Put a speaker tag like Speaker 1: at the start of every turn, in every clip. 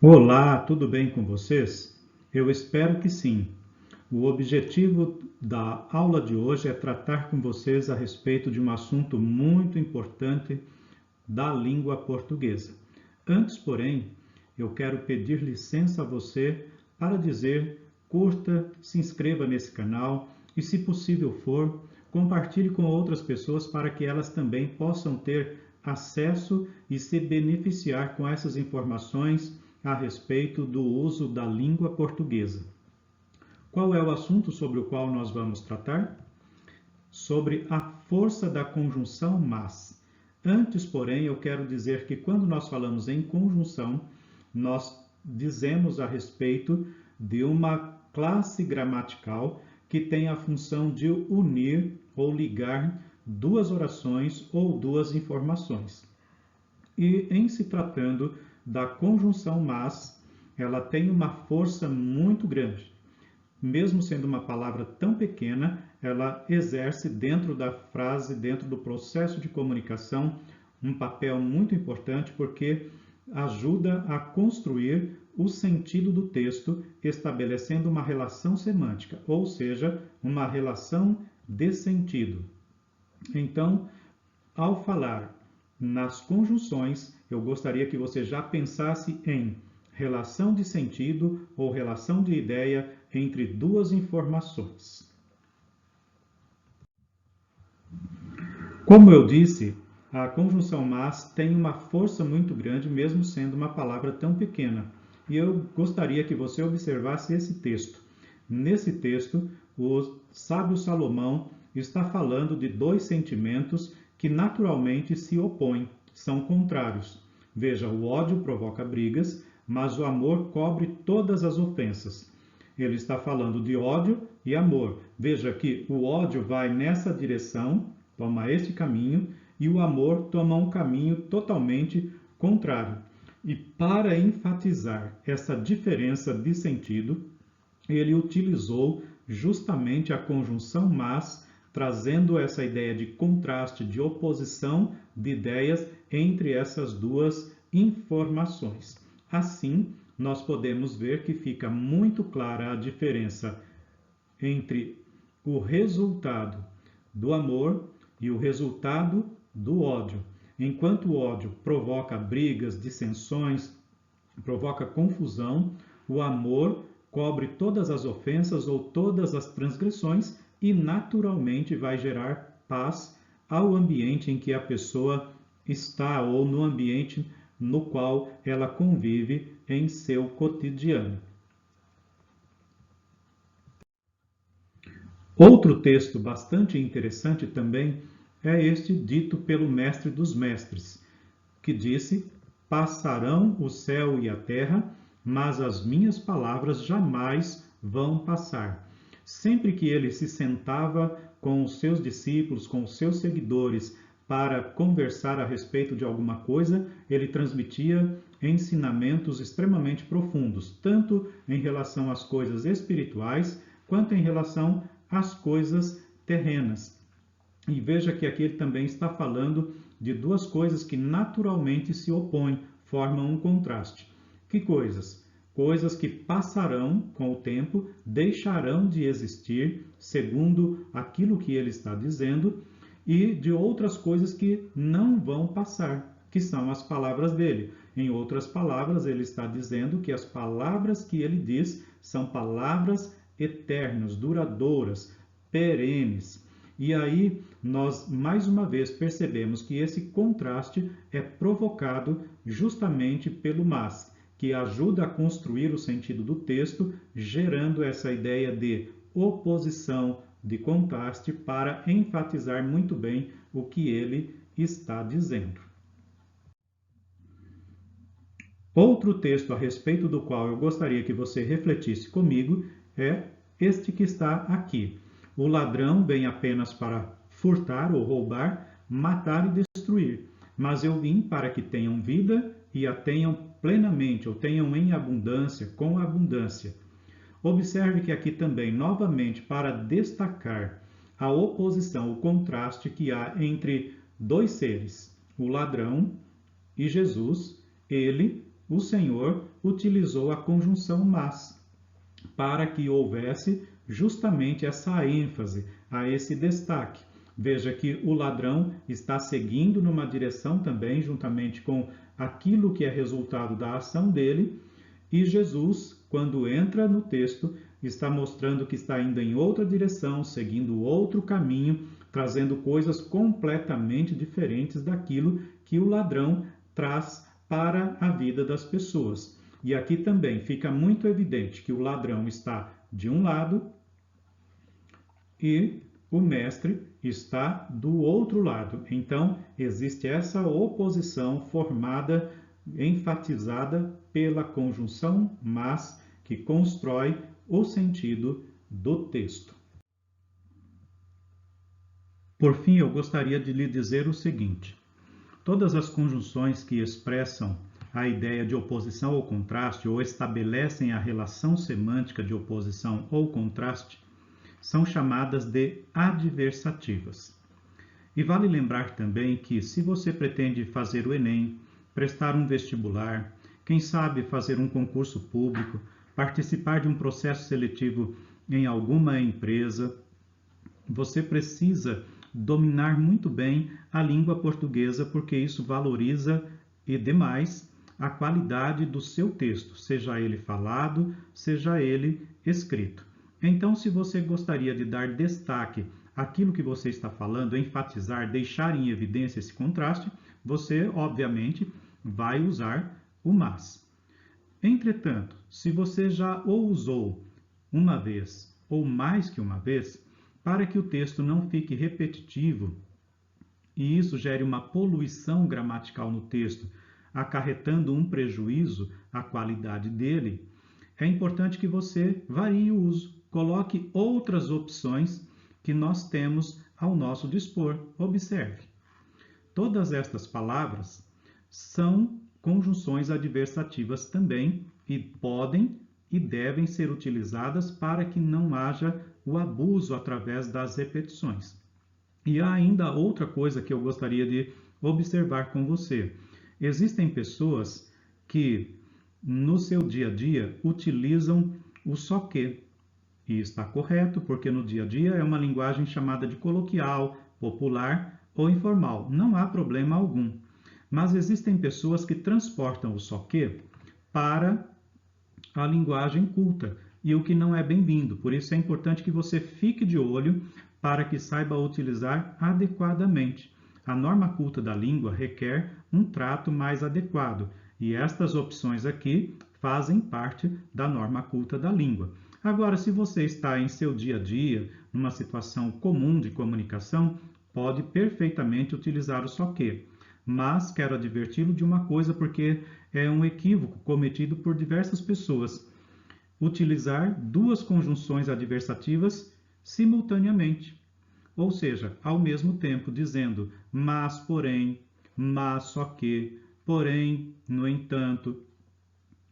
Speaker 1: Olá, tudo bem com vocês? Eu espero que sim. O objetivo da aula de hoje é tratar com vocês a respeito de um assunto muito importante da língua portuguesa. Antes, porém, eu quero pedir licença a você para dizer: curta, se inscreva nesse canal e, se possível for, compartilhe com outras pessoas para que elas também possam ter acesso e se beneficiar com essas informações a respeito do uso da língua portuguesa. Qual é o assunto sobre o qual nós vamos tratar? Sobre a força da conjunção mas. Antes, porém, eu quero dizer que quando nós falamos em conjunção, nós dizemos a respeito de uma classe gramatical que tem a função de unir ou ligar duas orações ou duas informações. E em se tratando da conjunção mas, ela tem uma força muito grande. Mesmo sendo uma palavra tão pequena, ela exerce dentro da frase, dentro do processo de comunicação, um papel muito importante porque ajuda a construir o sentido do texto, estabelecendo uma relação semântica, ou seja, uma relação de sentido. Então, ao falar nas conjunções, eu gostaria que você já pensasse em relação de sentido ou relação de ideia entre duas informações. Como eu disse, a conjunção mas tem uma força muito grande, mesmo sendo uma palavra tão pequena. E eu gostaria que você observasse esse texto. Nesse texto, o sábio Salomão está falando de dois sentimentos que naturalmente se opõem, são contrários. Veja, o ódio provoca brigas, mas o amor cobre todas as ofensas. Ele está falando de ódio e amor. Veja que o ódio vai nessa direção, toma este caminho, e o amor toma um caminho totalmente contrário. E para enfatizar essa diferença de sentido, ele utilizou justamente a conjunção mas, trazendo essa ideia de contraste, de oposição de ideias entre essas duas informações. Assim, nós podemos ver que fica muito clara a diferença entre o resultado do amor e o resultado do ódio. Enquanto o ódio provoca brigas, dissensões, provoca confusão, o amor cobre todas as ofensas ou todas as transgressões e naturalmente vai gerar paz ao ambiente em que a pessoa está ou no ambiente no qual ela convive em seu cotidiano. Outro texto bastante interessante também é este dito pelo Mestre dos Mestres, que disse: passarão o céu e a terra, mas as minhas palavras jamais vão passar. Sempre que ele se sentava com os seus discípulos, com os seus seguidores, para conversar a respeito de alguma coisa, ele transmitia ensinamentos extremamente profundos, tanto em relação às coisas espirituais, quanto em relação às coisas terrenas. E veja que aqui ele também está falando de duas coisas que naturalmente se opõem, formam um contraste. Que coisas? Coisas que passarão com o tempo, deixarão de existir, segundo aquilo que ele está dizendo, e de outras coisas que não vão passar, que são as palavras dele. Em outras palavras, ele está dizendo que as palavras que ele diz são palavras eternas, duradouras, perenes. E aí nós mais uma vez percebemos que esse contraste é provocado justamente pelo mas, que ajuda a construir o sentido do texto, gerando essa ideia de oposição, de contraste, para enfatizar muito bem o que ele está dizendo. Outro texto a respeito do qual eu gostaria que você refletisse comigo é este que está aqui. O ladrão vem apenas para furtar ou roubar, matar e destruir. Mas eu vim para que tenham vida e a tenham plenamente, ou tenham em abundância, com abundância. Observe que aqui também, novamente, para destacar a oposição, o contraste que há entre dois seres, o ladrão e Jesus, ele, o Senhor utilizou a conjunção mas, para que houvesse justamente essa ênfase, a esse destaque. Veja que o ladrão está seguindo numa direção também, juntamente com aquilo que é resultado da ação dele, e Jesus, quando entra no texto, está mostrando que está indo em outra direção, seguindo outro caminho, trazendo coisas completamente diferentes daquilo que o ladrão traz para a vida das pessoas. E aqui também fica muito evidente que o ladrão está de um lado e o mestre está do outro lado. Então, existe essa oposição formada, enfatizada pela conjunção mas, que constrói o sentido do texto. Por fim, eu gostaria de lhe dizer o seguinte: todas as conjunções que expressam a ideia de oposição ou contraste ou estabelecem a relação semântica de oposição ou contraste são chamadas de adversativas. E vale lembrar também que, se você pretende fazer o Enem, prestar um vestibular, quem sabe fazer um concurso público, participar de um processo seletivo em alguma empresa, você precisa dominar muito bem a língua portuguesa, porque isso valoriza e demais a qualidade do seu texto, seja ele falado, seja ele escrito. Então, se você gostaria de dar destaque àquilo que você está falando, enfatizar, deixar em evidência esse contraste, você, obviamente, vai usar o mas. Entretanto, se você já o usou uma vez ou mais que uma vez, para que o texto não fique repetitivo e isso gere uma poluição gramatical no texto, acarretando um prejuízo à qualidade dele, é importante que você varie o uso, coloque outras opções que nós temos ao nosso dispor. Observe. Todas estas palavras são conjunções adversativas também e podem e devem ser utilizadas para que não haja o abuso através das repetições. E há ainda outra coisa que eu gostaria de observar com você. Existem pessoas que no seu dia a dia utilizam o só que. E está correto, porque no dia a dia é uma linguagem chamada de coloquial, popular ou informal. Não há problema algum. Mas existem pessoas que transportam o só que para a linguagem culta, e o que não é bem-vindo. Por isso é importante que você fique de olho para que saiba utilizar adequadamente. A norma culta da língua requer um trato mais adequado, e estas opções aqui fazem parte da norma culta da língua. Agora, se você está em seu dia a dia, numa situação comum de comunicação, pode perfeitamente utilizar o só que. Mas quero adverti-lo de uma coisa, porque é um equívoco cometido por diversas pessoas: utilizar duas conjunções adversativas simultaneamente. Ou seja, ao mesmo tempo, dizendo mas, porém, mas, só que, porém, no entanto,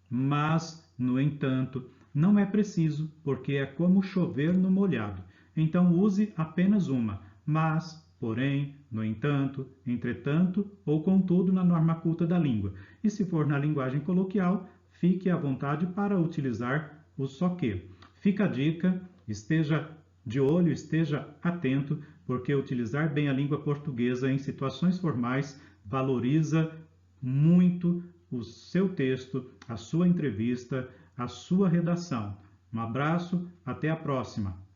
Speaker 1: mas, no entanto. Não é preciso, porque é como chover no molhado. Então use apenas uma, mas, porém, no entanto, entretanto ou contudo na norma culta da língua. E se for na linguagem coloquial, fique à vontade para utilizar o só que. Fica a dica, esteja de olho, esteja atento, porque utilizar bem a língua portuguesa em situações formais valoriza muito o seu texto, a sua entrevista, a sua redação. Um abraço, até a próxima!